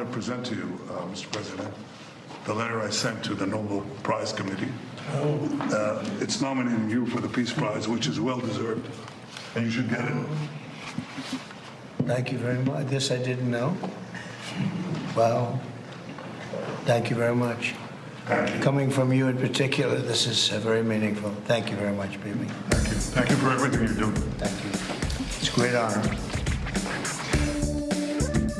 to present to you, Mr. President, the letter I sent to the Nobel Prize Committee. It's nominating you for the Peace Prize, which is well-deserved, and you should get it. Thank you very much. This I didn't know. Wow. Thank you very much. Thank you. Coming from you in particular, this is very meaningful. Thank you very much, Bibi. Thank you. Thank you for everything you do. Thank you. It's a great honor.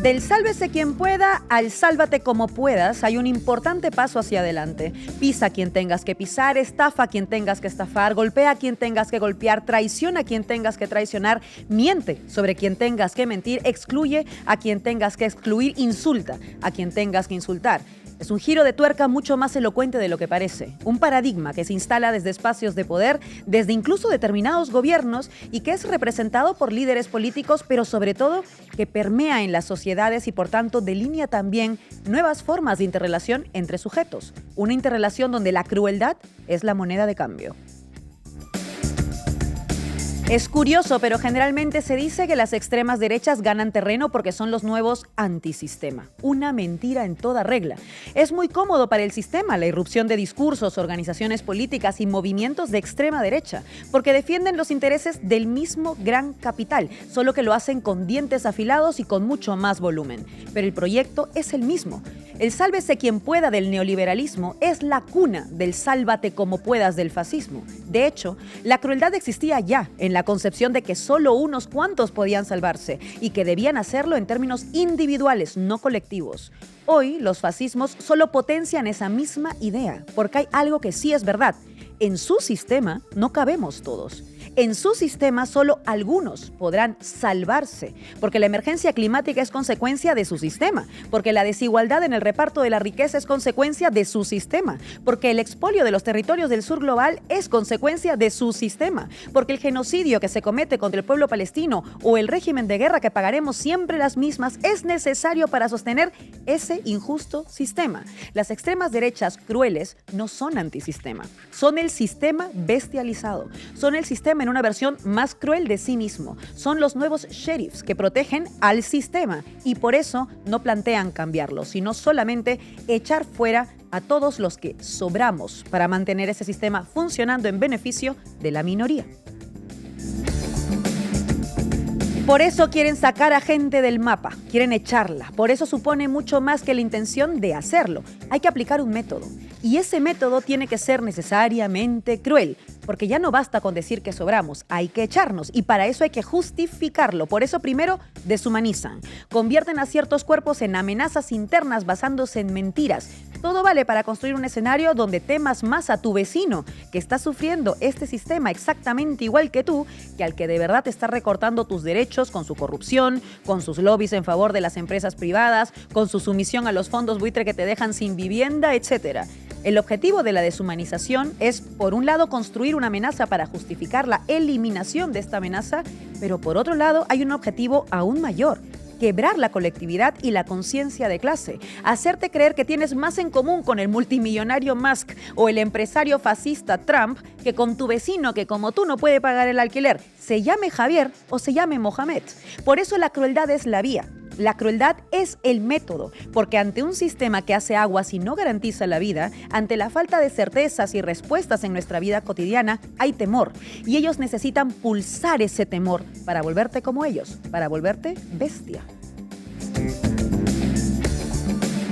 Del sálvese quien pueda al sálvate como puedas, hay un importante paso hacia adelante. Pisa a quien tengas que pisar, estafa a quien tengas que estafar, golpea a quien tengas que golpear, traiciona a quien tengas que traicionar, miente sobre quien tengas que mentir, excluye a quien tengas que excluir, insulta a quien tengas que insultar. Es un giro de tuerca mucho más elocuente de lo que parece. Un paradigma que se instala desde espacios de poder, desde incluso determinados gobiernos y que es representado por líderes políticos, pero sobre todo que permea en las sociedades y por tanto delinea también nuevas formas de interrelación entre sujetos. Una interrelación donde la crueldad es la moneda de cambio. Es curioso, pero generalmente se dice que las extremas derechas ganan terreno porque son los nuevos antisistema. Una mentira en toda regla. Es muy cómodo para el sistema la irrupción de discursos, organizaciones políticas y movimientos de extrema derecha, porque defienden los intereses del mismo gran capital, solo que lo hacen con dientes afilados y con mucho más volumen. Pero el proyecto es el mismo. El sálvese quien pueda del neoliberalismo es la cuna del sálvate como puedas del fascismo. De hecho, la crueldad existía ya en la concepción de que solo unos cuantos podían salvarse y que debían hacerlo en términos individuales, no colectivos. Hoy, los fascismos solo potencian esa misma idea, porque hay algo que sí es verdad. En su sistema no cabemos todos. En su sistema solo algunos podrán salvarse, porque la emergencia climática es consecuencia de su sistema, porque la desigualdad en el reparto de la riqueza es consecuencia de su sistema, porque el expolio de los territorios del sur global es consecuencia de su sistema, porque el genocidio que se comete contra el pueblo palestino o el régimen de guerra que pagaremos siempre las mismas es necesario para sostener ese injusto sistema. Las extremas derechas crueles no son antisistema, son el sistema bestializado, son el sistema en una versión más cruel de sí mismo. Son los nuevos sheriffs que protegen al sistema y por eso no plantean cambiarlo, sino solamente echar fuera a todos los que sobramos para mantener ese sistema funcionando en beneficio de la minoría. Por eso quieren sacar a gente del mapa, quieren echarla. Por eso supone mucho más que la intención de hacerlo. Hay que aplicar un método. Y ese método tiene que ser necesariamente cruel, porque ya no basta con decir que sobramos, hay que echarnos y para eso hay que justificarlo. Por eso primero deshumanizan, convierten a ciertos cuerpos en amenazas internas basándose en mentiras. Todo vale para construir un escenario donde temas más a tu vecino que está sufriendo este sistema exactamente igual que tú, que al que de verdad te está recortando tus derechos con su corrupción, con sus lobbies en favor de las empresas privadas, con su sumisión a los fondos buitre que te dejan sin vivienda, etc. El objetivo de la deshumanización es, por un lado, construir una amenaza para justificar la eliminación de esta amenaza, pero por otro lado hay un objetivo aún mayor: quebrar la colectividad y la conciencia de clase, hacerte creer que tienes más en común con el multimillonario Musk o el empresario fascista Trump que con tu vecino que como tú no puede pagar el alquiler, se llame Javier o se llame Mohamed. Por eso la crueldad es la vía. La crueldad es el método, porque ante un sistema que hace aguas y no garantiza la vida, ante la falta de certezas y respuestas en nuestra vida cotidiana, hay temor. Y ellos necesitan pulsar ese temor para volverte como ellos, para volverte bestia.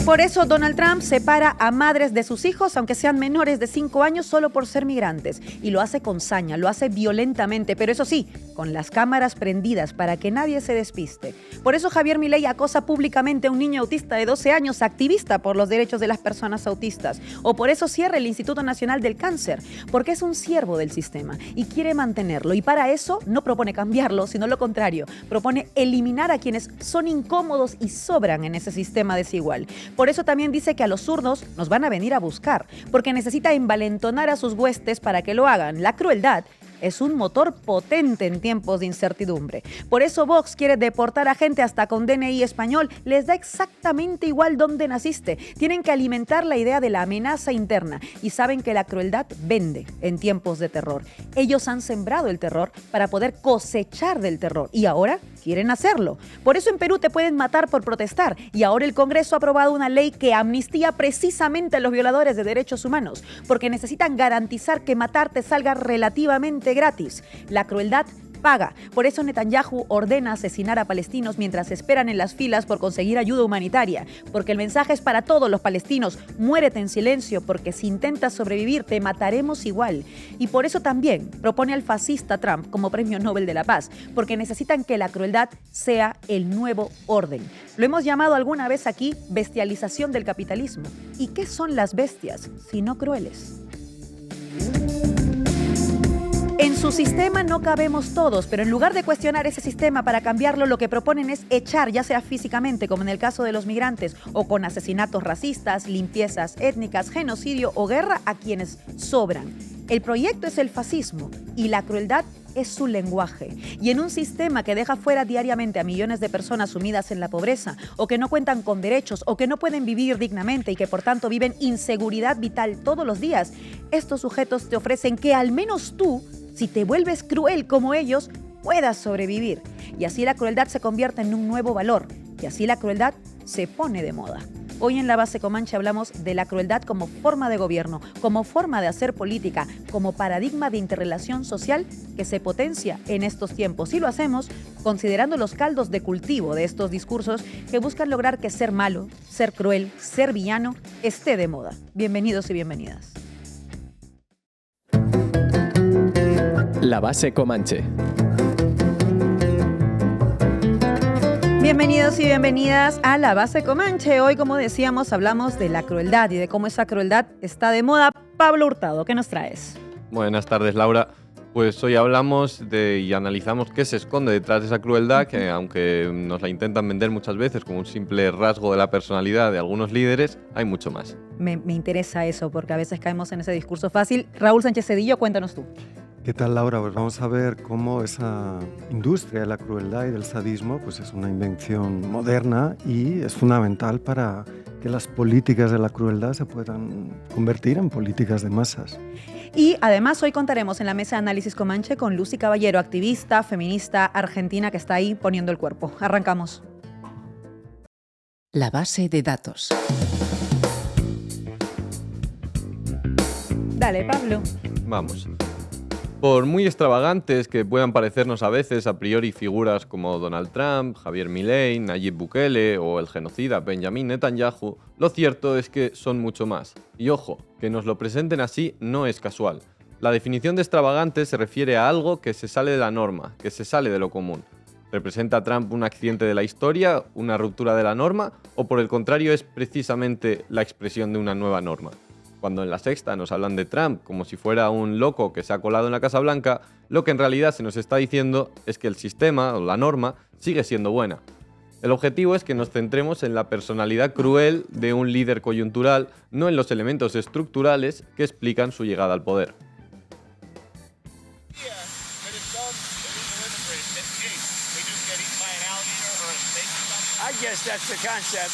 Por eso Donald Trump separa a madres de sus hijos, aunque sean menores de 5 años, solo por ser migrantes. Y lo hace con saña, lo hace violentamente, pero eso sí, con las cámaras prendidas para que nadie se despiste. Por eso Javier Milei acosa públicamente a un niño autista de 12 años, activista por los derechos de las personas autistas. O por eso cierra el Instituto Nacional del Cáncer, porque es un siervo del sistema y quiere mantenerlo. Y para eso no propone cambiarlo, sino lo contrario, propone eliminar a quienes son incómodos y sobran en ese sistema desigual. Por eso también dice que a los zurdos nos van a venir a buscar, porque necesita envalentonar a sus huestes para que lo hagan. La crueldad es un motor potente en tiempos de incertidumbre. Por eso Vox quiere deportar a gente hasta con DNI español. Les da exactamente igual dónde naciste. Tienen que alimentar la idea de la amenaza interna y saben que la crueldad vende en tiempos de terror. Ellos han sembrado el terror para poder cosechar del terror y ahora quieren hacerlo. Por eso en Perú te pueden matar por protestar y ahora el Congreso ha aprobado una ley que amnistía precisamente a los violadores de derechos humanos porque necesitan garantizar que matar te salga relativamente gratis. La crueldad paga. Por eso Netanyahu ordena asesinar a palestinos mientras esperan en las filas por conseguir ayuda humanitaria. Porque el mensaje es para todos los palestinos: muérete en silencio, porque si intentas sobrevivir te mataremos igual. Y por eso también propone al fascista Trump como Premio Nobel de la Paz, porque necesitan que la crueldad sea el nuevo orden. Lo hemos llamado alguna vez aquí bestialización del capitalismo. ¿Y qué son las bestias si no crueles? En su sistema no cabemos todos, pero en lugar de cuestionar ese sistema para cambiarlo, lo que proponen es echar, ya sea físicamente, como en el caso de los migrantes, o con asesinatos racistas, limpiezas étnicas, genocidio o guerra, a quienes sobran. El proyecto es el fascismo y la crueldad es su lenguaje. Y en un sistema que deja fuera diariamente a millones de personas sumidas en la pobreza, o que no cuentan con derechos, o que no pueden vivir dignamente y que por tanto viven inseguridad vital todos los días, estos sujetos te ofrecen que al menos tú, si te vuelves cruel como ellos, puedas sobrevivir. Y así la crueldad se convierte en un nuevo valor. Y así la crueldad se pone de moda. Hoy en La Base Comanche hablamos de la crueldad como forma de gobierno, como forma de hacer política, como paradigma de interrelación social que se potencia en estos tiempos. Y lo hacemos considerando los caldos de cultivo de estos discursos que buscan lograr que ser malo, ser cruel, ser villano esté de moda. Bienvenidos y bienvenidas. La Base Comanche. Bienvenidos y bienvenidas a La Base Comanche. Hoy, como decíamos, hablamos de la crueldad y de cómo esa crueldad está de moda. Pablo Hurtado, ¿qué nos traes? Buenas tardes, Laura. Pues hoy hablamos y analizamos qué se esconde detrás de esa crueldad, que aunque nos la intentan vender muchas veces como un simple rasgo de la personalidad de algunos líderes, hay mucho más. Me interesa eso, porque a veces caemos en ese discurso fácil. Raúl Sánchez Cedillo, cuéntanos tú. ¿Qué tal, Laura? Pues vamos a ver cómo esa industria de la crueldad y del sadismo pues es una invención moderna y es fundamental para que las políticas de la crueldad se puedan convertir en políticas de masas. Y además hoy contaremos en la mesa de análisis Comanche con Lucy Caballero, activista, feminista, argentina, que está ahí poniendo el cuerpo. Arrancamos. La base de datos. Dale, Pablo. Vamos. Por muy extravagantes que puedan parecernos a veces a priori figuras como Donald Trump, Javier Milei, Nayib Bukele o el genocida Benjamin Netanyahu, lo cierto es que son mucho más. Y ojo, que nos lo presenten así no es casual. La definición de extravagante se refiere a algo que se sale de la norma, que se sale de lo común. ¿Representa Trump un accidente de la historia, una ruptura de la norma, o por el contrario es precisamente la expresión de una nueva norma? Cuando en La Sexta nos hablan de Trump como si fuera un loco que se ha colado en la Casa Blanca, lo que en realidad se nos está diciendo es que el sistema o la norma sigue siendo buena. El objetivo es que nos centremos en la personalidad cruel de un líder coyuntural, no en los elementos estructurales que explican su llegada al poder. I guess that's the concept.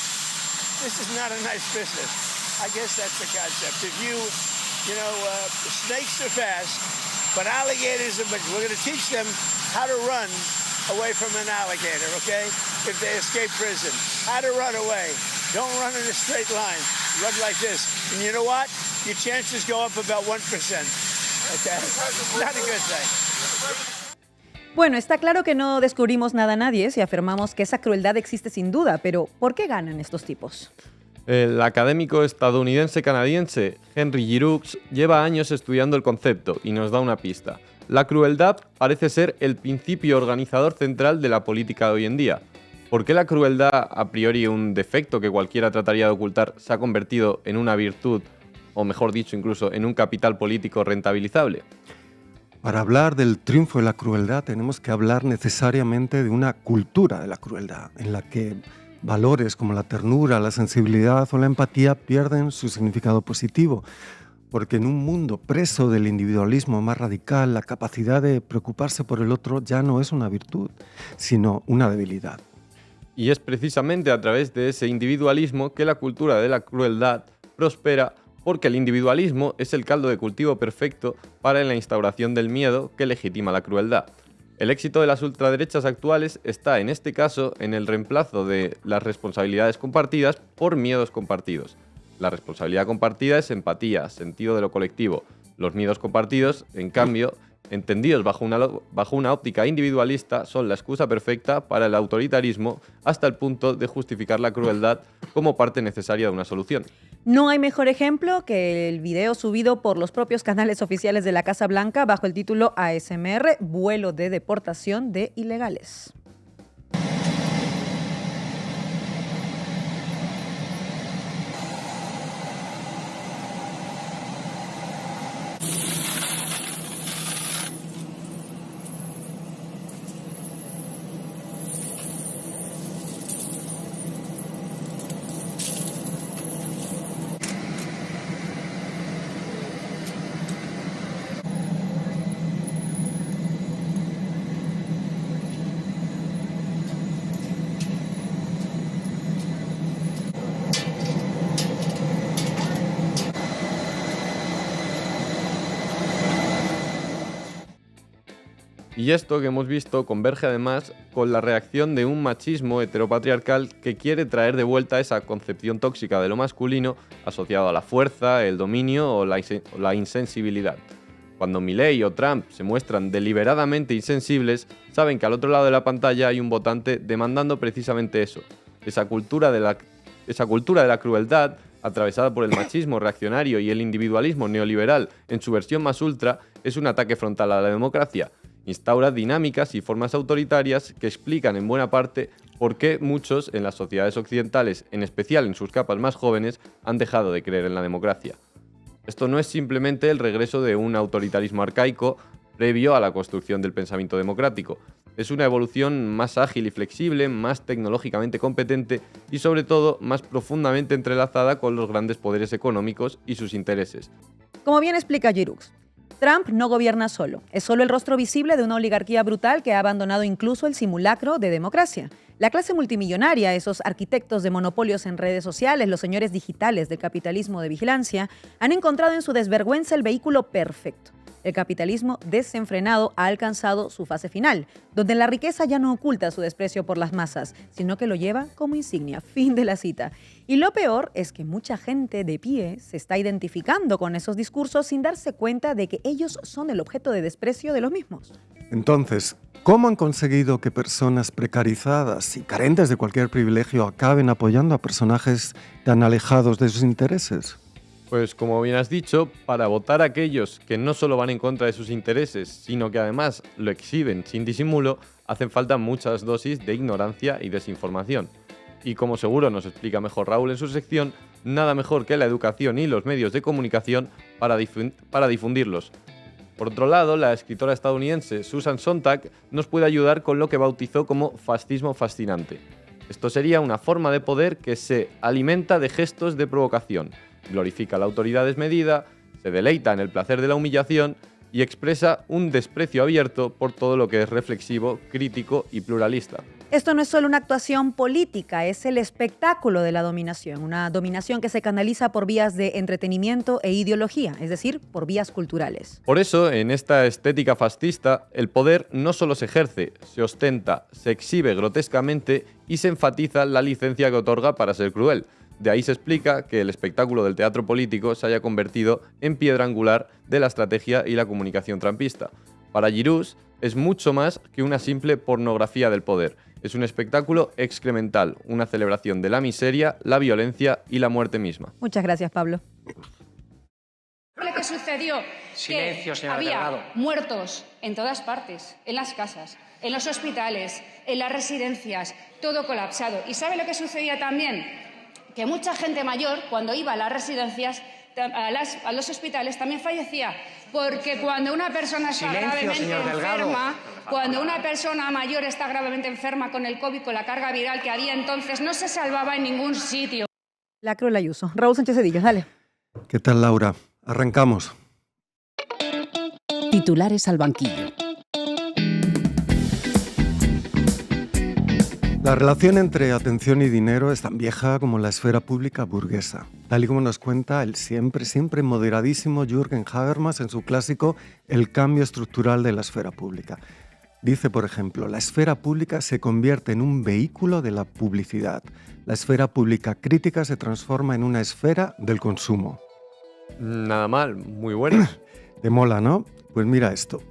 This is not a nice business. I guess that's the concept. If snakes are fast, but alligators are, but we're going to teach them how to run away from an alligator, okay? If they escape prison, how to run away. Don't run in a straight line. Run like this. And you know what? Your chances go up about 1%, okay? Not a good thing. Bueno, está claro que no descubrimos nada a nadie si afirmamos que esa crueldad existe sin duda, pero ¿por qué ganan estos tipos? El académico estadounidense-canadiense Henry Giroux lleva años estudiando el concepto y nos da una pista. La crueldad parece ser el principio organizador central de la política de hoy en día. ¿Por qué la crueldad, a priori un defecto que cualquiera trataría de ocultar, se ha convertido en una virtud, o mejor dicho, incluso en un capital político rentabilizable? Para hablar del triunfo de la crueldad tenemos que hablar necesariamente de una cultura de la crueldad, en la que valores como la ternura, la sensibilidad o la empatía pierden su significado positivo, porque en un mundo preso del individualismo más radical, la capacidad de preocuparse por el otro ya no es una virtud, sino una debilidad. Y es precisamente a través de ese individualismo que la cultura de la crueldad prospera, porque el individualismo es el caldo de cultivo perfecto para la instauración del miedo que legitima la crueldad. El éxito de las ultraderechas actuales está, en este caso, en el reemplazo de las responsabilidades compartidas por miedos compartidos. La responsabilidad compartida es empatía, sentido de lo colectivo. Los miedos compartidos, en cambio, entendidos bajo una óptica individualista, son la excusa perfecta para el autoritarismo hasta el punto de justificar la crueldad como parte necesaria de una solución. No hay mejor ejemplo que el video subido por los propios canales oficiales de la Casa Blanca bajo el título ASMR, vuelo de deportación de ilegales. Y esto que hemos visto converge además con la reacción de un machismo heteropatriarcal que quiere traer de vuelta esa concepción tóxica de lo masculino asociado a la fuerza, el dominio o la insensibilidad. Cuando Milei o Trump se muestran deliberadamente insensibles, saben que al otro lado de la pantalla hay un votante demandando precisamente eso, esa cultura de la crueldad, atravesada por el machismo reaccionario y el individualismo neoliberal en su versión más ultra, es un ataque frontal a la democracia. Instaura dinámicas y formas autoritarias que explican en buena parte por qué muchos en las sociedades occidentales, en especial en sus capas más jóvenes, han dejado de creer en la democracia. Esto no es simplemente el regreso de un autoritarismo arcaico previo a la construcción del pensamiento democrático. Es una evolución más ágil y flexible, más tecnológicamente competente y sobre todo más profundamente entrelazada con los grandes poderes económicos y sus intereses. Como bien explica Giroux, Trump no gobierna solo, es solo el rostro visible de una oligarquía brutal que ha abandonado incluso el simulacro de democracia. La clase multimillonaria, esos arquitectos de monopolios en redes sociales, los señores digitales del capitalismo de vigilancia, han encontrado en su desvergüenza el vehículo perfecto. El capitalismo desenfrenado ha alcanzado su fase final, donde la riqueza ya no oculta su desprecio por las masas, sino que lo lleva como insignia. Fin de la cita. Y lo peor es que mucha gente de pie se está identificando con esos discursos sin darse cuenta de que ellos son el objeto de desprecio de los mismos. Entonces, ¿cómo han conseguido que personas precarizadas y carentes de cualquier privilegio acaben apoyando a personajes tan alejados de sus intereses? Pues como bien has dicho, para votar a aquellos que no solo van en contra de sus intereses, sino que además lo exhiben sin disimulo, hacen falta muchas dosis de ignorancia y desinformación. Y como seguro nos explica mejor Raúl en su sección, nada mejor que la educación y los medios de comunicación para difundirlos. Por otro lado, la escritora estadounidense Susan Sontag nos puede ayudar con lo que bautizó como fascismo fascinante. Esto sería una forma de poder que se alimenta de gestos de provocación, glorifica la autoridad desmedida, se deleita en el placer de la humillación y expresa un desprecio abierto por todo lo que es reflexivo, crítico y pluralista. Esto no es solo una actuación política, es el espectáculo de la dominación, una dominación que se canaliza por vías de entretenimiento e ideología, es decir, por vías culturales. Por eso, en esta estética fascista, el poder no solo se ejerce, se ostenta, se exhibe grotescamente y se enfatiza la licencia que otorga para ser cruel. De ahí se explica que el espectáculo del teatro político se haya convertido en piedra angular de la estrategia y la comunicación trumpista. Para Giroux es mucho más que una simple pornografía del poder. Es un espectáculo excremental, una celebración de la miseria, la violencia y la muerte misma. Muchas gracias, Pablo. Lo que sucedió, Silencio, que señora había Delgado. muertos en todas partes, en las casas, en los hospitales, en las residencias, todo colapsado. ¿Y sabe lo que sucedía también? Que mucha gente mayor, cuando iba a las residencias, a los hospitales, también fallecía. Porque cuando una persona está gravemente enferma, cuando una persona mayor está gravemente enferma con el COVID, con la carga viral que había entonces, no se salvaba en ningún sitio. La Cruz Ayuso. Raúl Sánchez Cedillo, dale. ¿Qué tal, Laura? Arrancamos. Titulares al banquillo. La relación entre atención y dinero es tan vieja como la esfera pública burguesa, tal y como nos cuenta el siempre moderadísimo Jürgen Habermas en su clásico El cambio estructural de la esfera pública. Dice, por ejemplo, la esfera pública se convierte en un vehículo de la publicidad. La esfera pública crítica se transforma en una esfera del consumo. Nada mal, muy buenas. ¿Te mola, no? Pues mira esto.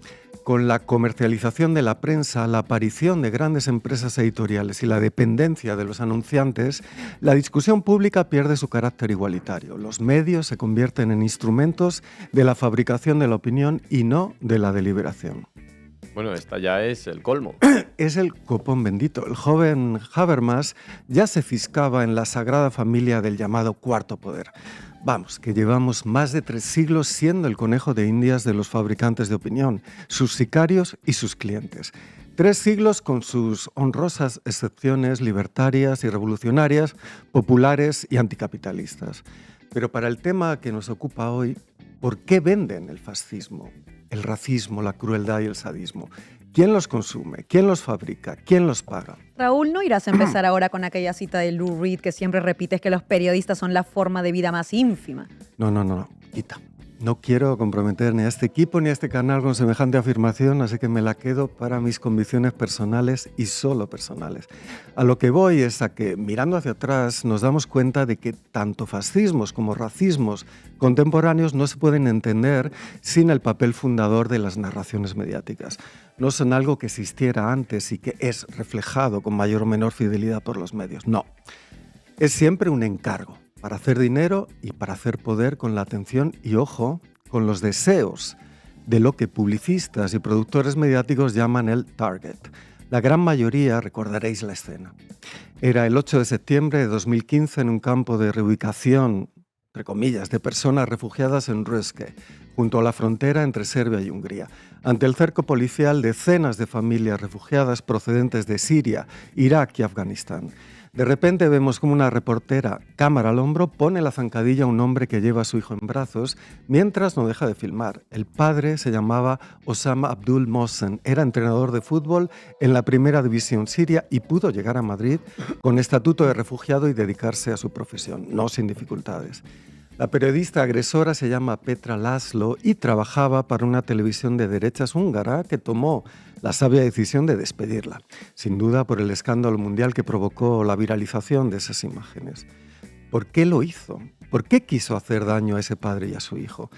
Con la comercialización de la prensa, la aparición de grandes empresas editoriales y la dependencia de los anunciantes, la discusión pública pierde su carácter igualitario. Los medios se convierten en instrumentos de la fabricación de la opinión y no de la deliberación. Bueno, esta ya es el colmo. Es el copón bendito. El joven Habermas ya se fiscaba en la sagrada familia del llamado cuarto poder. Vamos, que llevamos más de 3 siglos siendo el conejo de Indias de los fabricantes de opinión, sus sicarios y sus clientes. 3 siglos con sus honrosas excepciones libertarias y revolucionarias, populares y anticapitalistas. Pero para el tema que nos ocupa hoy, ¿por qué venden el fascismo, el racismo, la crueldad y el sadismo? ¿Quién los consume? ¿Quién los fabrica? ¿Quién los paga? Raúl, ¿no irás a empezar ahora con aquella cita de Lou Reed que siempre repites que los periodistas son la forma de vida más ínfima? No, quita. No quiero comprometer ni a este equipo ni a este canal con semejante afirmación, así que me la quedo para mis convicciones personales y solo personales. A lo que voy es a que, mirando hacia atrás, nos damos cuenta de que tanto fascismos como racismos contemporáneos no se pueden entender sin el papel fundador de las narraciones mediáticas. No son algo que existiera antes y que es reflejado con mayor o menor fidelidad por los medios. No. Es siempre un encargo para hacer dinero y para hacer poder con la atención y, ojo, con los deseos de lo que publicistas y productores mediáticos llaman el target. La gran mayoría, recordaréis la escena. Era el 8 de septiembre de 2015 en un campo de reubicación, entre comillas, de personas refugiadas en Ruske, junto a la frontera entre Serbia y Hungría. Ante el cerco policial, decenas de familias refugiadas procedentes de Siria, Irak y Afganistán. De repente vemos como una reportera, cámara al hombro, pone la zancadilla a un hombre que lleva a su hijo en brazos, mientras no deja de filmar. El padre se llamaba Osama Abdul Mohsen, era entrenador de fútbol en la primera división siria y pudo llegar a Madrid con estatuto de refugiado y dedicarse a su profesión, no sin dificultades. La periodista agresora se llama Petra Laszlo y trabajaba para una televisión de derechas húngara que tomó la sabia decisión de despedirla, sin duda por el escándalo mundial que provocó la viralización de esas imágenes. ¿Por qué lo hizo? ¿Por qué quiso hacer daño a ese padre y a su hijo?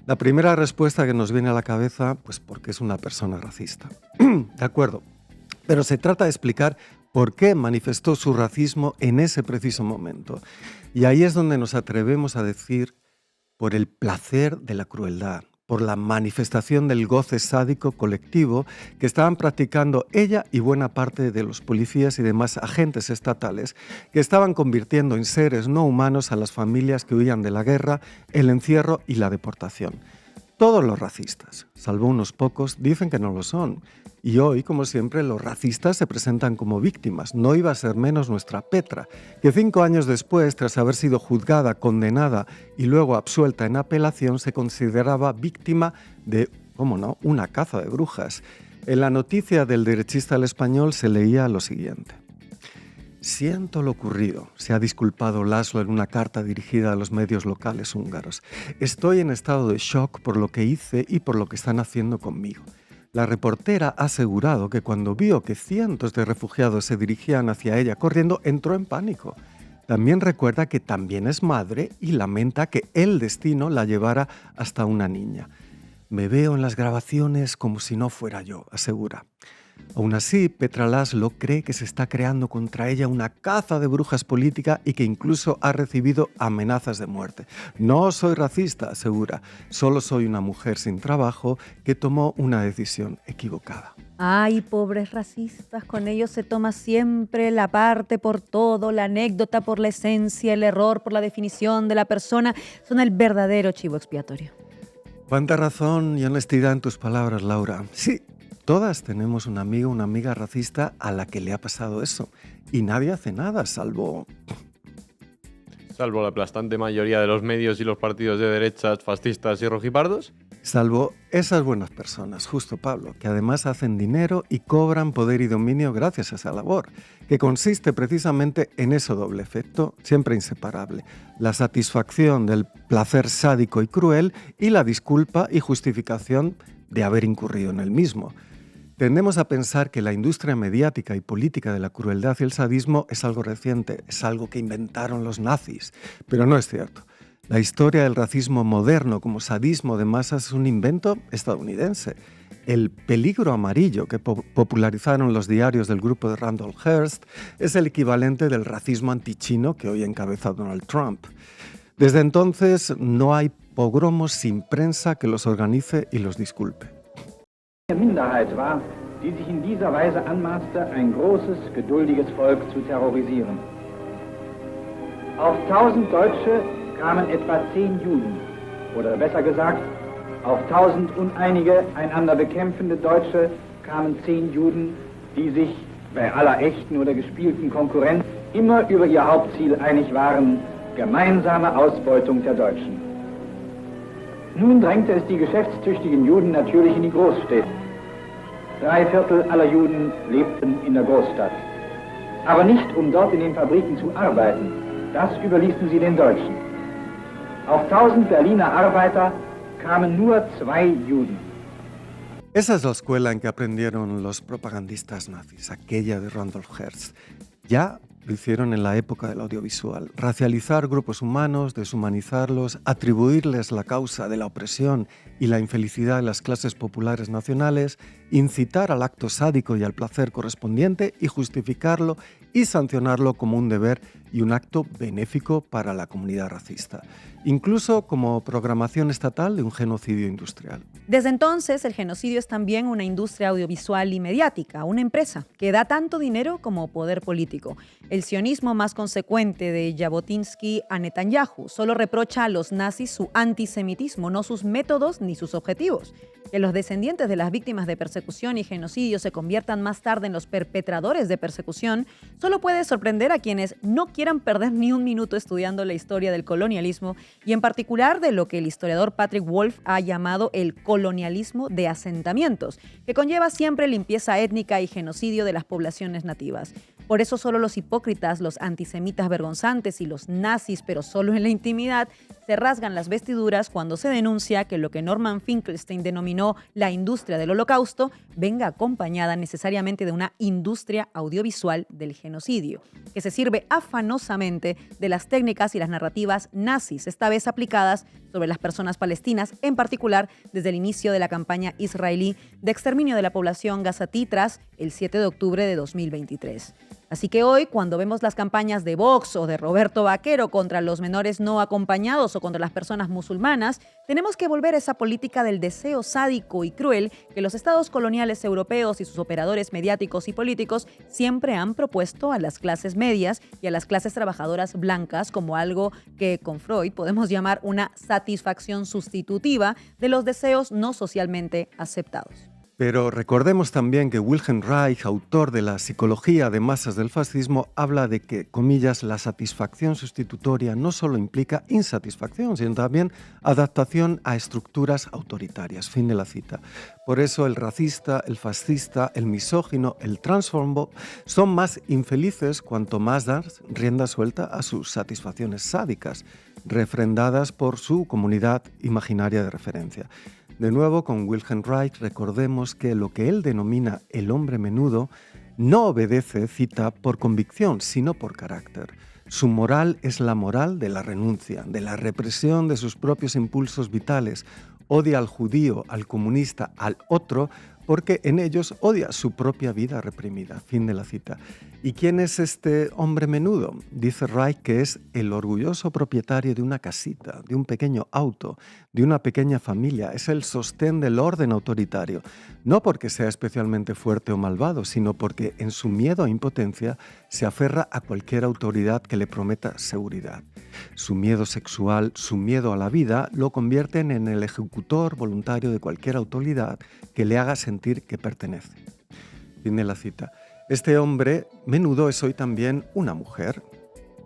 La primera respuesta que nos viene a la cabeza, pues porque es una persona racista. De acuerdo, pero se trata de explicar por qué manifestó su racismo en ese preciso momento. Y ahí es donde nos atrevemos a decir por el placer de la crueldad, por la manifestación del goce sádico colectivo que estaban practicando ella y buena parte de los policías y demás agentes estatales que estaban convirtiendo en seres no humanos a las familias que huían de la guerra, el encierro y la deportación. Todos los racistas, salvo unos pocos, dicen que no lo son. Y hoy, como siempre, los racistas se presentan como víctimas. No iba a ser menos nuestra Petra, que 5 años después, tras haber sido juzgada, condenada y luego absuelta en apelación, se consideraba víctima de, ¿cómo no?, una caza de brujas. En la noticia del derechista al español se leía lo siguiente. Siento lo ocurrido, se ha disculpado Laszlo en una carta dirigida a los medios locales húngaros. Estoy en estado de shock por lo que hice y por lo que están haciendo conmigo. La reportera ha asegurado que cuando vio que cientos de refugiados se dirigían hacia ella corriendo, entró en pánico. También recuerda que también es madre y lamenta que el destino la llevara hasta una niña. Me veo en las grabaciones como si no fuera yo, asegura. Aún así, Petra Laszlo cree que se está creando contra ella una caza de brujas política y que incluso ha recibido amenazas de muerte. No soy racista, asegura, solo soy una mujer sin trabajo que tomó una decisión equivocada. Ay, pobres racistas, con ellos se toma siempre la parte por todo, la anécdota por la esencia, el error por la definición de la persona. Son el verdadero chivo expiatorio. Cuánta razón y honestidad en tus palabras, Laura. Sí. Todas tenemos un amigo o una amiga racista a la que le ha pasado eso. Y nadie hace nada, salvo la aplastante mayoría de los medios y los partidos de derechas, fascistas y rojipardos. Salvo esas buenas personas, justo Pablo, que además hacen dinero y cobran poder y dominio gracias a esa labor, que consiste precisamente en ese doble efecto, siempre inseparable. La satisfacción del placer sádico y cruel y la disculpa y justificación de haber incurrido en el mismo. Tendemos a pensar que la industria mediática y política de la crueldad y el sadismo es algo reciente, es algo que inventaron los nazis, pero no es cierto. La historia del racismo moderno como sadismo de masas es un invento estadounidense. El peligro amarillo que popularizaron los diarios del grupo de Randall Hearst es el equivalente del racismo antichino que hoy encabeza Donald Trump. Desde entonces no hay pogromos sin prensa que los organice y los disculpe. Minderheit war, die sich in dieser Weise anmaßte, ein großes, geduldiges Volk zu terrorisieren. Auf 1000 Deutsche kamen etwa 10 Juden, oder besser gesagt, auf 1000 uneinige, einander bekämpfende Deutsche kamen 10 Juden, die sich bei aller echten oder gespielten Konkurrenz immer über ihr Hauptziel einig waren, gemeinsame Ausbeutung der Deutschen. Nun drängte es die geschäftstüchtigen Juden natürlich in die Großstädte. 3/4 aller Juden lebten in der Großstadt. Aber nicht, um dort in den Fabriken zu arbeiten. Das überließen sie den Deutschen. Auf 1000 Berliner Arbeiter kamen nur 2 Juden. Esa es la escuela en que aprendieron los propagandistas nazis, aquella de Randolph Hearst. Ya lo hicieron en la época del audiovisual. Racializar grupos humanos, deshumanizarlos, atribuirles la causa de la opresión y la infelicidad de las clases populares nacionales, incitar al acto sádico y al placer correspondiente y justificarlo y sancionarlo como un deber y un acto benéfico para la comunidad racista, incluso como programación estatal de un genocidio industrial. Desde entonces, el genocidio es también una industria audiovisual y mediática, una empresa que da tanto dinero como poder político. El sionismo más consecuente de Jabotinsky a Netanyahu solo reprocha a los nazis su antisemitismo, no sus métodos ni sus objetivos. Que los descendientes de las víctimas de persecución y genocidio se conviertan más tarde en los perpetradores de persecución solo puede sorprender a quienes no quieran perder ni un minuto estudiando la historia del colonialismo y en particular de lo que el historiador Patrick Wolf ha llamado el colonialismo de asentamientos, que conlleva siempre limpieza étnica y genocidio de las poblaciones nativas. Por eso solo los hipócritas, los antisemitas vergonzantes y los nazis, pero solo en la intimidad, se rasgan las vestiduras cuando se denuncia que lo que Norman Finkelstein denominó la industria del holocausto venga acompañada necesariamente de una industria audiovisual del genocidio, que se sirve afanosamente de las técnicas y las narrativas nazis, esta vez aplicadas sobre las personas palestinas, en particular desde el inicio de la campaña israelí de exterminio de la población gazatí tras el 7 de octubre de 2023. Así que hoy, cuando vemos las campañas de Vox o de Roberto Vaquero contra los menores no acompañados o contra las personas musulmanas, tenemos que volver a esa política del deseo sádico y cruel que los estados coloniales europeos y sus operadores mediáticos y políticos siempre han propuesto a las clases medias y a las clases trabajadoras blancas como algo que con Freud podemos llamar una satisfacción sustitutiva de los deseos no socialmente aceptados. Pero recordemos también que Wilhelm Reich, autor de la psicología de masas del fascismo, habla de que, comillas, la satisfacción sustitutoria no solo implica insatisfacción, sino también adaptación a estructuras autoritarias. Fin de la cita. Por eso el racista, el fascista, el misógino, el transfóbico son más infelices cuanto más dan rienda suelta a sus satisfacciones sádicas, refrendadas por su comunidad imaginaria de referencia. De nuevo, con Wilhelm Reich, recordemos que lo que él denomina el hombre menudo no obedece, cita, por convicción, sino por carácter. Su moral es la moral de la renuncia, de la represión de sus propios impulsos vitales. Odia al judío, al comunista, al otro, porque en ellos odia su propia vida reprimida. Fin de la cita. ¿Y quién es este hombre menudo? Dice Reich que es el orgulloso propietario de una casita, de un pequeño auto, de una pequeña familia. Es el sostén del orden autoritario. No porque sea especialmente fuerte o malvado, sino porque en su miedo e impotencia se aferra a cualquier autoridad que le prometa seguridad. Su miedo sexual, su miedo a la vida, lo convierten en el ejecutor voluntario de cualquier autoridad que le haga sentir que pertenece. Fin de la cita. Este hombre menudo es hoy también una mujer.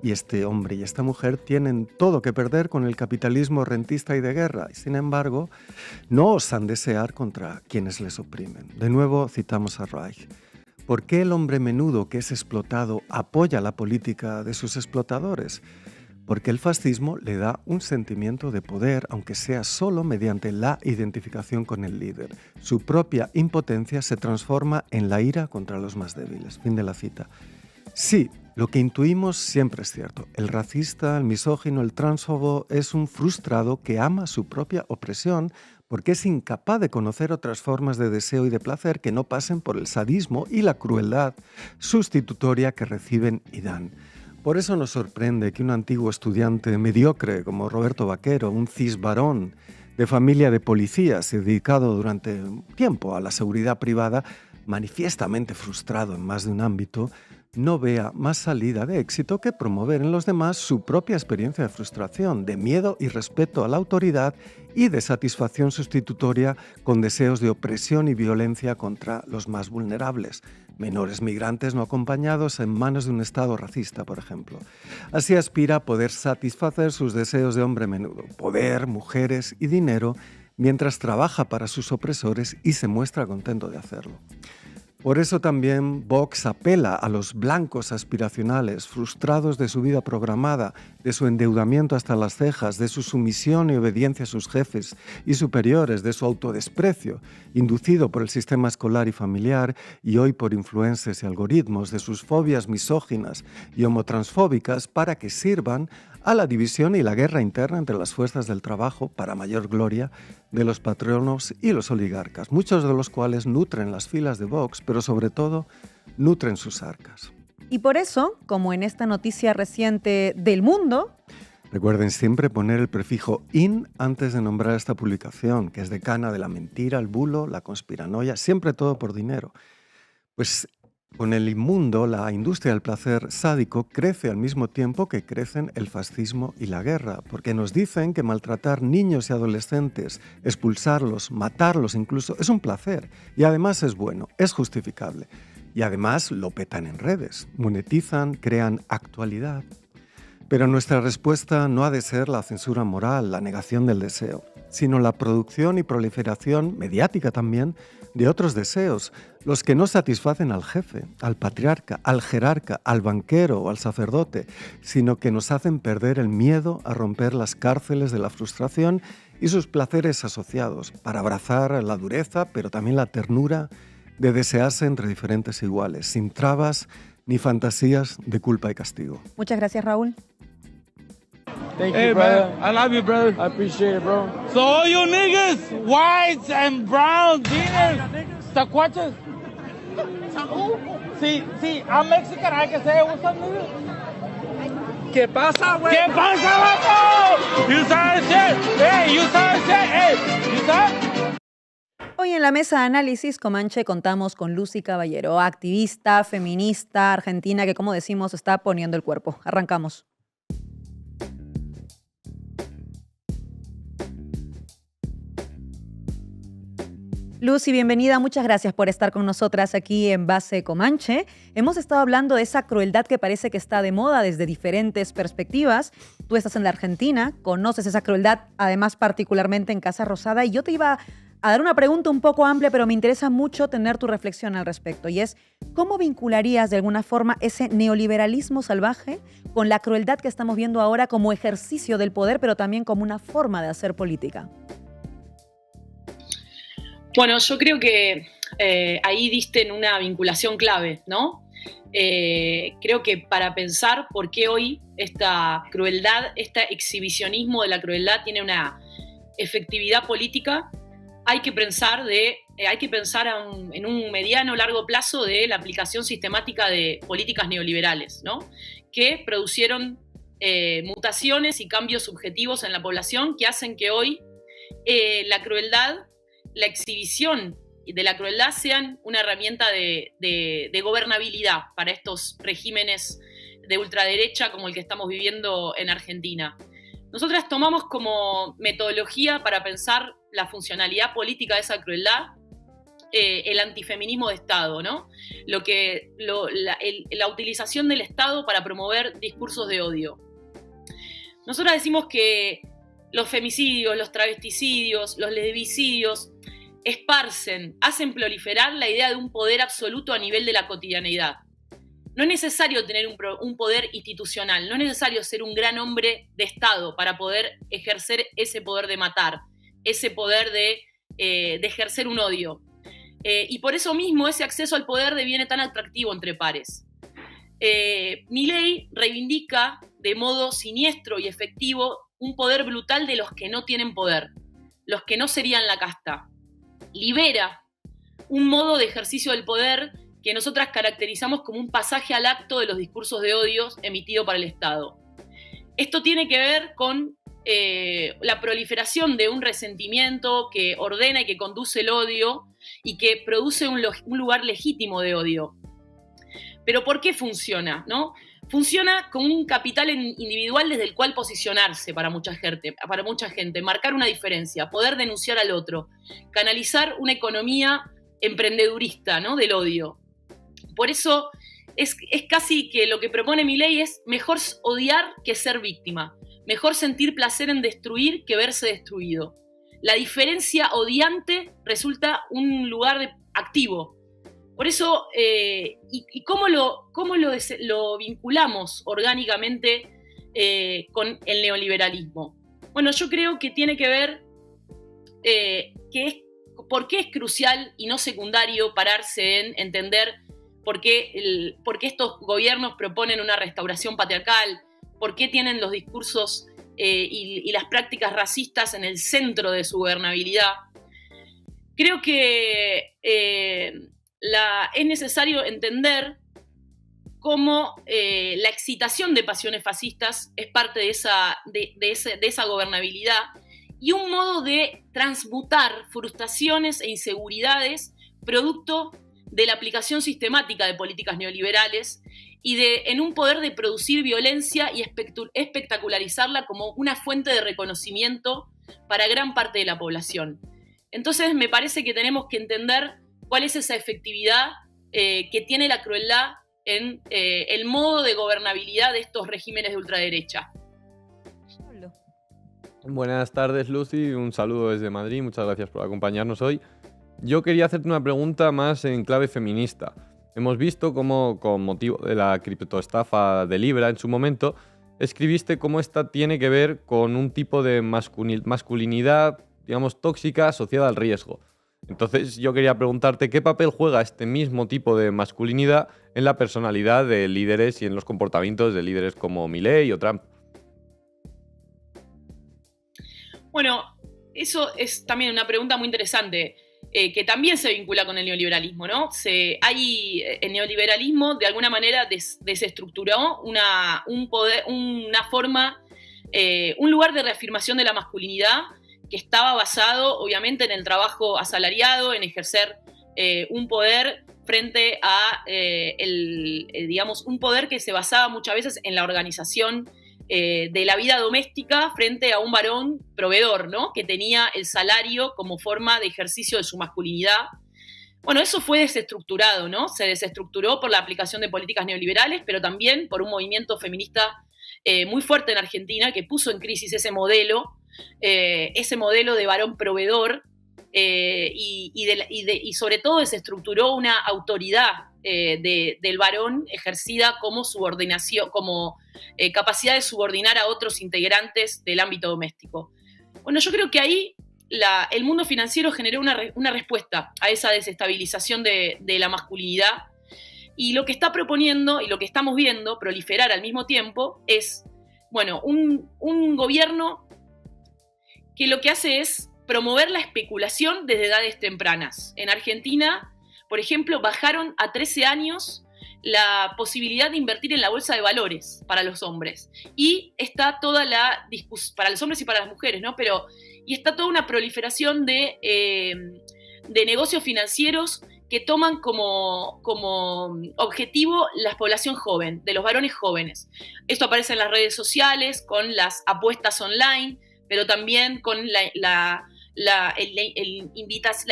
Y este hombre y esta mujer tienen todo que perder con el capitalismo rentista y de guerra. Y sin embargo, no osan desear contra quienes les oprimen. De nuevo citamos a Reich. ¿Por qué el hombre menudo que es explotado apoya la política de sus explotadores? porque el fascismo le da un sentimiento de poder, aunque sea solo mediante la identificación con el líder. Su propia impotencia se transforma en la ira contra los más débiles. Fin de la cita. Sí, lo que intuimos siempre es cierto. El racista, el misógino, el transfobo es un frustrado que ama su propia opresión porque es incapaz de conocer otras formas de deseo y de placer que no pasen por el sadismo y la crueldad sustitutoria que reciben y dan. Por eso nos sorprende que un antiguo estudiante mediocre como Roberto Vaquero, un cisvarón de familia de policías y dedicado durante un tiempo a la seguridad privada, manifiestamente frustrado en más de un ámbito, no vea más salida de éxito que promover en los demás su propia experiencia de frustración, de miedo y respeto a la autoridad y de satisfacción sustitutoria con deseos de opresión y violencia contra los más vulnerables, menores migrantes no acompañados en manos de un Estado racista, por ejemplo. Así aspira a poder satisfacer sus deseos de hombre menudo, poder, mujeres y dinero, mientras trabaja para sus opresores y se muestra contento de hacerlo. Por eso también Vox apela a los blancos aspiracionales, frustrados de su vida programada, de su endeudamiento hasta las cejas, de su sumisión y obediencia a sus jefes y superiores, de su autodesprecio, inducido por el sistema escolar y familiar y hoy por influencers y algoritmos, de sus fobias misóginas y homotransfóbicas para que sirvan a la división y la guerra interna entre las fuerzas del trabajo para mayor gloria de los patronos y los oligarcas, muchos de los cuales nutren las filas de Vox, pero sobre todo nutren sus arcas. Y por eso, como en esta noticia reciente del Mundo, recuerden siempre poner el prefijo in antes de nombrar esta publicación, que es decana de la mentira, el bulo, la conspiranoia, siempre todo por dinero. Pues con el inmundo, la industria del placer sádico crece al mismo tiempo que crecen el fascismo y la guerra, porque nos dicen que maltratar niños y adolescentes, expulsarlos, matarlos incluso, es un placer y además es bueno, es justificable. Y además lo petan en redes, monetizan, crean actualidad. Pero nuestra respuesta no ha de ser la censura moral, la negación del deseo, sino la producción y proliferación mediática también de otros deseos, los que no satisfacen al jefe, al patriarca, al jerarca, al banquero o al sacerdote, sino que nos hacen perder el miedo a romper las cárceles de la frustración y sus placeres asociados, para abrazar la dureza, pero también la ternura de desearse entre diferentes iguales, sin trabas ni fantasías de culpa y castigo. muchas gracias, Raúl. Thank you, brother. Man, I love you, brother. I appreciate it, bro. So all you niggas, whites and brown, jeans, tacuaches. Sí, I'm Mexican, I can say what's up, nigga. ¿Qué pasa, güey? ¿Qué pasa, vato? You said shit. Hey, you said shit. Hey, you said. Hoy en la mesa de análisis Comanche contamos con Lucy Caballero, activista, feminista, argentina, que como decimos está poniendo el cuerpo. Arrancamos. Lucy, bienvenida. Muchas gracias por estar con nosotras aquí en Base Comanche. Hemos estado hablando de esa crueldad que parece que está de moda desde diferentes perspectivas. Tú estás en la Argentina, conoces esa crueldad, además particularmente en Casa Rosada, y yo te iba a dar una pregunta un poco amplia, pero me interesa mucho tener tu reflexión al respecto, y es, ¿cómo vincularías de alguna forma ese neoliberalismo salvaje con la crueldad que estamos viendo ahora como ejercicio del poder, pero también como una forma de hacer política? Bueno, yo creo que ahí diste en una vinculación clave, ¿no? Creo que para pensar por qué hoy esta crueldad, este exhibicionismo de la crueldad tiene una efectividad política, hay que pensar en un mediano o largo plazo de la aplicación sistemática de políticas neoliberales, ¿no? Que produjeron mutaciones y cambios subjetivos en la población que hacen que hoy la crueldad, la exhibición de la crueldad sean una herramienta de gobernabilidad para estos regímenes de ultraderecha como el que estamos viviendo en Argentina. Nosotras tomamos como metodología para pensar la funcionalidad política de esa crueldad el antifeminismo de Estado, ¿no? La utilización del Estado para promover discursos de odio. Nosotras decimos que los femicidios, los travesticidios, los lesbicidios esparcen, hacen proliferar la idea de un poder absoluto a nivel de la cotidianeidad. No es necesario tener un poder institucional, no es necesario ser un gran hombre de Estado para poder ejercer ese poder de matar, ese poder de ejercer un odio. Y por eso mismo ese acceso al poder deviene tan atractivo entre pares. Milei reivindica de modo siniestro y efectivo un poder brutal de los que no tienen poder, los que no serían la casta. Libera un modo de ejercicio del poder que nosotras caracterizamos como un pasaje al acto de los discursos de odios emitido por el Estado. Esto tiene que ver con la proliferación de un resentimiento que ordena y que conduce el odio y que produce un lugar legítimo de odio. Pero ¿por qué funciona, no? Funciona como un capital individual desde el cual posicionarse para mucha gente, marcar una diferencia, poder denunciar al otro, canalizar una economía emprendedurista, ¿no? Del odio. Por eso es casi que lo que propone Milei es mejor odiar que ser víctima, mejor sentir placer en destruir que verse destruido. La diferencia odiante resulta un lugar activo. Por eso, ¿y cómo lo vinculamos orgánicamente con el neoliberalismo? Bueno, yo creo que tiene que ver por qué es crucial y no secundario pararse en entender por qué estos gobiernos proponen una restauración patriarcal, por qué tienen los discursos y las prácticas racistas en el centro de su gobernabilidad. Creo que es necesario entender cómo la excitación de pasiones fascistas es parte de esa gobernabilidad y un modo de transmutar frustraciones e inseguridades producto de la aplicación sistemática de políticas neoliberales y en un poder de producir violencia y espectacularizarla como una fuente de reconocimiento para gran parte de la población. Entonces me parece que tenemos que entender cuál es esa efectividad que tiene la crueldad en el modo de gobernabilidad de estos regímenes de ultraderecha. Buenas tardes, Lucy. Un saludo desde Madrid. Muchas gracias por acompañarnos hoy. Yo quería hacerte una pregunta más en clave feminista. Hemos visto cómo, con motivo de la criptoestafa de Libra en su momento, escribiste cómo esta tiene que ver con un tipo de masculinidad, digamos, tóxica asociada al riesgo. Entonces yo quería preguntarte qué papel juega este mismo tipo de masculinidad en la personalidad de líderes y en los comportamientos de líderes como Milei o Trump. Bueno, eso es también una pregunta muy interesante, que también se vincula con el neoliberalismo, ¿no? El neoliberalismo de alguna manera desestructuró un lugar de reafirmación de la masculinidad que estaba basado obviamente en el trabajo asalariado, en ejercer un poder frente a, digamos, un poder que se basaba muchas veces en la organización de la vida doméstica frente a un varón proveedor, ¿no? Que tenía el salario como forma de ejercicio de su masculinidad. Bueno, eso fue desestructurado, ¿no? Se desestructuró por la aplicación de políticas neoliberales, pero también por un movimiento feminista muy fuerte en Argentina que puso en crisis ese modelo de varón proveedor y sobre todo desestructuró una autoridad del varón ejercida como subordinación, como capacidad de subordinar a otros integrantes del ámbito doméstico. Bueno, yo creo que ahí el mundo financiero generó una respuesta a esa desestabilización de la masculinidad, y lo que está proponiendo y lo que estamos viendo proliferar al mismo tiempo es, bueno, un gobierno que lo que hace es promover la especulación desde edades tempranas. En Argentina, por ejemplo, bajaron a 13 años la posibilidad de invertir en la bolsa de valores para los hombres. Y está toda la discusión, para los hombres y para las mujeres, ¿no? Y está toda una proliferación de negocios financieros que toman como objetivo la población joven, de los varones jóvenes. Esto aparece en las redes sociales, con las apuestas online, pero también con la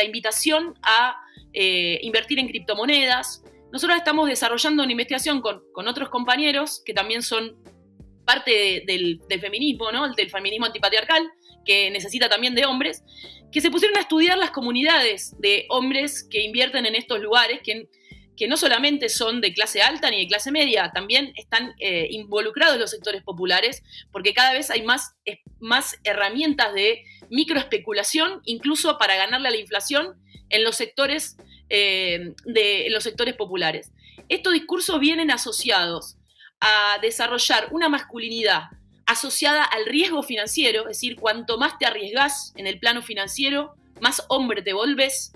invitación a invertir en criptomonedas. Nosotros estamos desarrollando una investigación con otros compañeros que también son parte del feminismo, ¿no? Del feminismo antipatriarcal, que necesita también de hombres, que se pusieron a estudiar las comunidades de hombres que invierten en estos lugares, que que no solamente son de clase alta ni de clase media, también están involucrados los sectores populares, porque cada vez hay más herramientas de microespeculación, incluso para ganarle a la inflación en los sectores, en los sectores populares. Estos discursos vienen asociados a desarrollar una masculinidad asociada al riesgo financiero, es decir, cuanto más te arriesgás en el plano financiero, más hombre te volvés,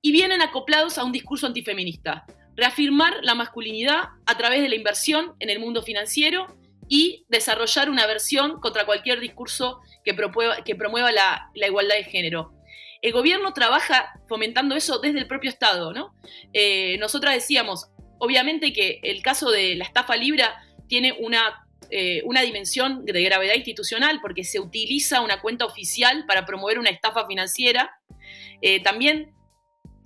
y vienen acoplados a un discurso antifeminista. Reafirmar la masculinidad a través de la inversión en el mundo financiero y desarrollar una aversión contra cualquier discurso que promueva la igualdad de género. El gobierno trabaja fomentando eso desde el propio Estado, ¿no? Nosotras decíamos, obviamente que el caso de la estafa Libra tiene una dimensión de gravedad institucional porque se utiliza una cuenta oficial para promover una estafa financiera. También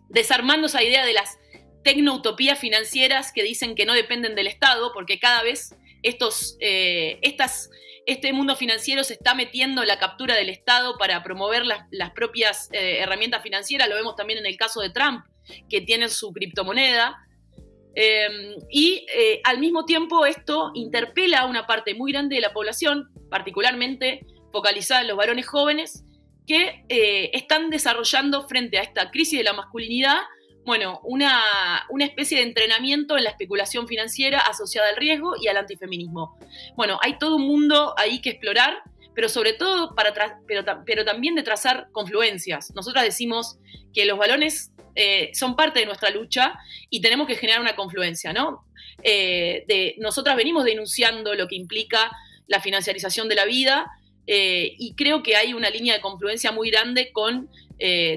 desarmando esa idea de las tecnoutopías financieras que dicen que no dependen del Estado, porque cada vez este mundo financiero se está metiendo en la captura del Estado para promover las propias herramientas financieras. Lo vemos también en el caso de Trump, que tiene su criptomoneda. Al mismo tiempo esto interpela a una parte muy grande de la población, particularmente focalizada en los varones jóvenes, que están desarrollando frente a esta crisis de la masculinidad, bueno, una especie de entrenamiento en la especulación financiera asociada al riesgo y al antifeminismo. Bueno, hay todo un mundo ahí que explorar, pero sobre todo pero también de trazar confluencias. Nosotras decimos que los varones son parte de nuestra lucha y tenemos que generar una confluencia, ¿no? Nosotras venimos denunciando lo que implica la financiarización de la vida, y creo que hay una línea de confluencia muy grande con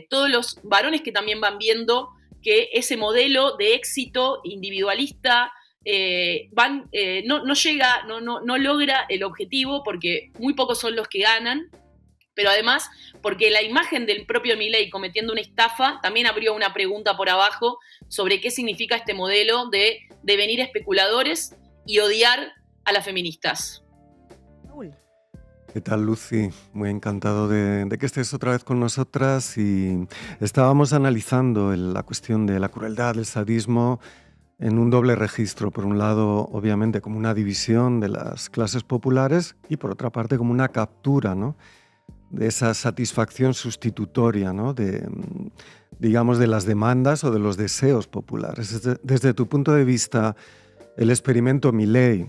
todos los varones que también van viendo que ese modelo de éxito individualista no logra el objetivo porque muy pocos son los que ganan, pero además porque la imagen del propio Milei cometiendo una estafa también abrió una pregunta por abajo sobre qué significa este modelo de devenir especuladores y odiar a las feministas. ¿Qué tal, Lucy? Muy encantado de que estés otra vez con nosotras, y estábamos analizando la cuestión de la crueldad, el sadismo, en un doble registro. Por un lado, obviamente, como una división de las clases populares y, por otra parte, como una captura, ¿no?, de esa satisfacción sustitutoria, ¿no?, digamos, de las demandas o de los deseos populares. Desde tu punto de vista, el experimento Milei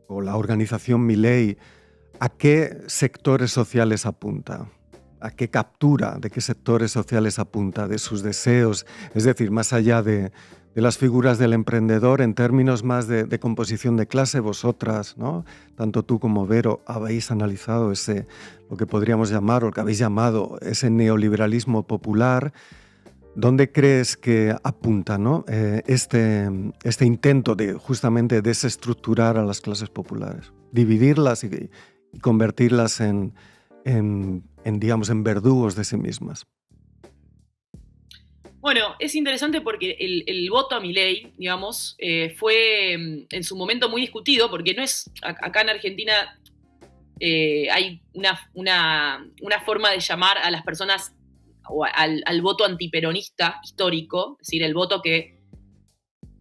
o la organización Milei, ¿a qué sectores sociales apunta? ¿A qué captura de qué sectores sociales apunta? De sus deseos, es decir, más allá de las figuras del emprendedor, en términos más de composición de clase. Vosotras, ¿no?, tanto tú como Vero, habéis analizado lo que podríamos llamar, o que habéis llamado, ese neoliberalismo popular. ¿Dónde crees que apunta, ¿no?, este intento de justamente desestructurar a las clases populares, dividirlas y convertirlas digamos, en verdugos de sí mismas? Bueno, es interesante porque el voto a Milei, digamos, fue en su momento muy discutido, porque no es, acá en Argentina hay una forma de llamar a las personas o al voto antiperonista histórico, es decir, el voto que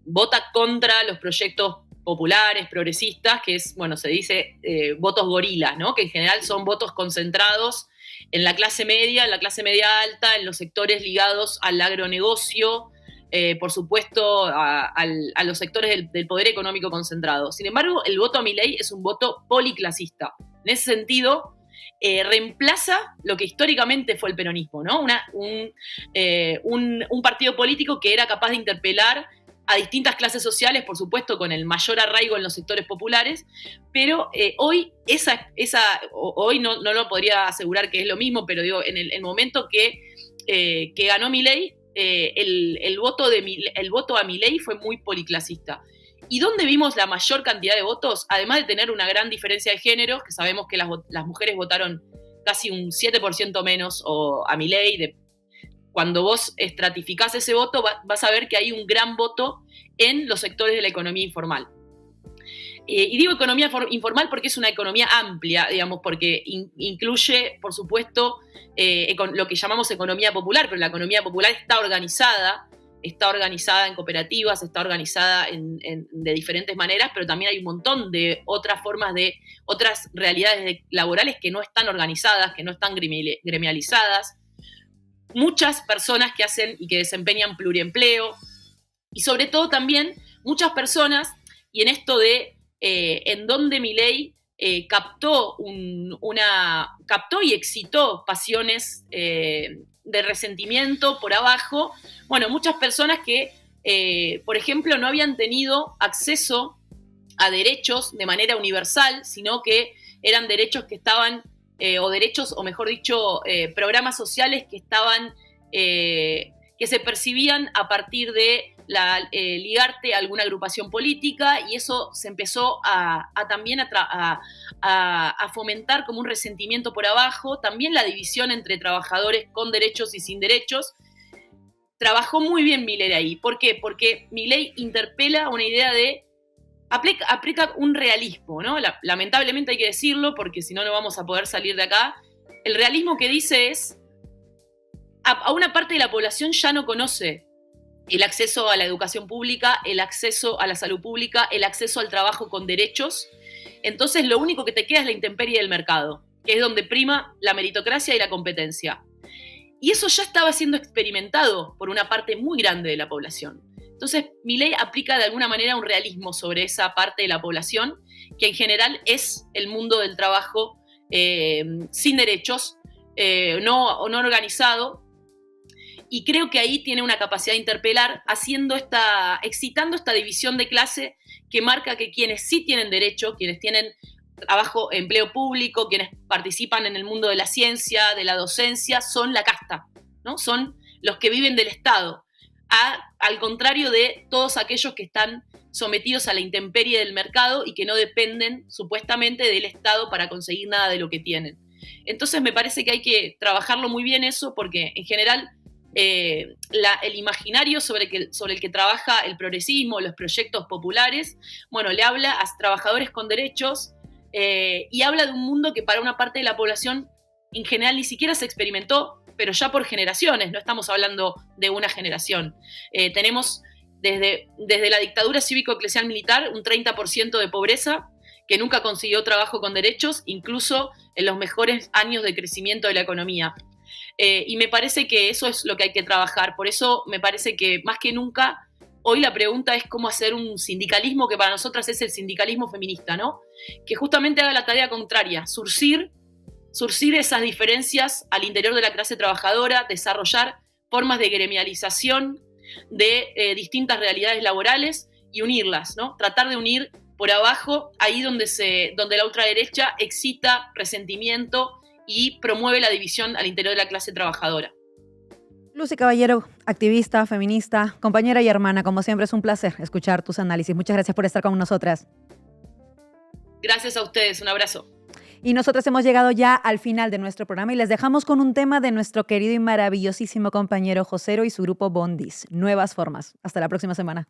vota contra los proyectos populares, progresistas, que es, bueno, se dice votos gorilas, ¿no?, que en general son votos concentrados en la clase media alta, en los sectores ligados al agronegocio, por supuesto a los sectores del poder económico concentrado. Sin embargo, el voto a Milei es un voto policlasista. En ese sentido, reemplaza lo que históricamente fue el peronismo, ¿no?, un partido político que era capaz de interpelar a distintas clases sociales, por supuesto con el mayor arraigo en los sectores populares, pero hoy hoy no lo podría asegurar que es lo mismo, pero digo, en el momento que ganó Milei, el voto a Milei fue muy policlasista. ¿Y dónde vimos la mayor cantidad de votos? Además de tener una gran diferencia de géneros, que sabemos que las mujeres votaron casi un 7% menos a Milei. Cuando vos estratificás ese voto, vas a ver que hay un gran voto en los sectores de la economía informal. Y digo economía informal porque es una economía amplia, digamos, porque incluye, por supuesto, lo que llamamos economía popular, pero la economía popular está organizada está organizada en cooperativas, está organizada de diferentes maneras, pero también hay un montón de otras formas otras realidades laborales que no están organizadas, que no están gremializadas. Muchas personas que hacen y que desempeñan pluriempleo, y sobre todo también muchas personas, y en esto de en donde Milei captó y excitó pasiones de resentimiento por abajo. Bueno, muchas personas que, por ejemplo, no habían tenido acceso a derechos de manera universal, sino que eran derechos que estaban, o mejor dicho, programas sociales que estaban, que se percibían a partir de ligarte a alguna agrupación política, y eso se empezó también a fomentar como un resentimiento por abajo, también la división entre trabajadores con derechos y sin derechos. Trabajó muy bien Milei ahí. ¿Por qué? Porque Milei interpela una idea de aplica un realismo, ¿no? Lamentablemente hay que decirlo, porque si no, no vamos a poder salir de acá. El realismo que dice es, a una parte de la población ya no conoce el acceso a la educación pública, el acceso a la salud pública, el acceso al trabajo con derechos. Entonces lo único que te queda es la intemperie del mercado, que es donde prima la meritocracia y la competencia. Y eso ya estaba siendo experimentado por una parte muy grande de la población. Entonces Milei aplica de alguna manera un realismo sobre esa parte de la población, que en general es el mundo del trabajo sin derechos, no organizado. Y creo que ahí tiene una capacidad de interpelar, excitando esta división de clase que marca que quienes sí tienen derecho, quienes tienen trabajo, empleo público, quienes participan en el mundo de la ciencia, de la docencia, son la casta, ¿no? Son los que viven del Estado, al contrario de todos aquellos que están sometidos a la intemperie del mercado y que no dependen supuestamente del Estado para conseguir nada de lo que tienen. Entonces me parece que hay que trabajarlo muy bien eso, porque en general el imaginario sobre el que trabaja el progresismo, los proyectos populares, bueno, le habla a trabajadores con derechos y habla de un mundo que para una parte de la población en general ni siquiera se experimentó, pero ya por generaciones, no estamos hablando de una generación. Tenemos desde la dictadura cívico-eclesial militar un 30% de pobreza que nunca consiguió trabajo con derechos, incluso en los mejores años de crecimiento de la economía. Y me parece que eso es lo que hay que trabajar. Por eso me parece que más que nunca hoy la pregunta es cómo hacer un sindicalismo que para nosotras es el sindicalismo feminista, ¿no? Que justamente haga la tarea contraria, surcir esas diferencias al interior de la clase trabajadora, desarrollar formas de gremialización de distintas realidades laborales y unirlas, ¿no? Tratar de unir por abajo, ahí donde la ultraderecha excita resentimiento y promueve la división al interior de la clase trabajadora. Lucy Caballero, activista, feminista, compañera y hermana, como siempre es un placer escuchar tus análisis. Muchas gracias por estar con nosotras. Gracias a ustedes, un abrazo. Y nosotros hemos llegado ya al final de nuestro programa y les dejamos con un tema de nuestro querido y maravillosísimo compañero Josero y su grupo Bondis, Nuevas Formas. Hasta la próxima semana.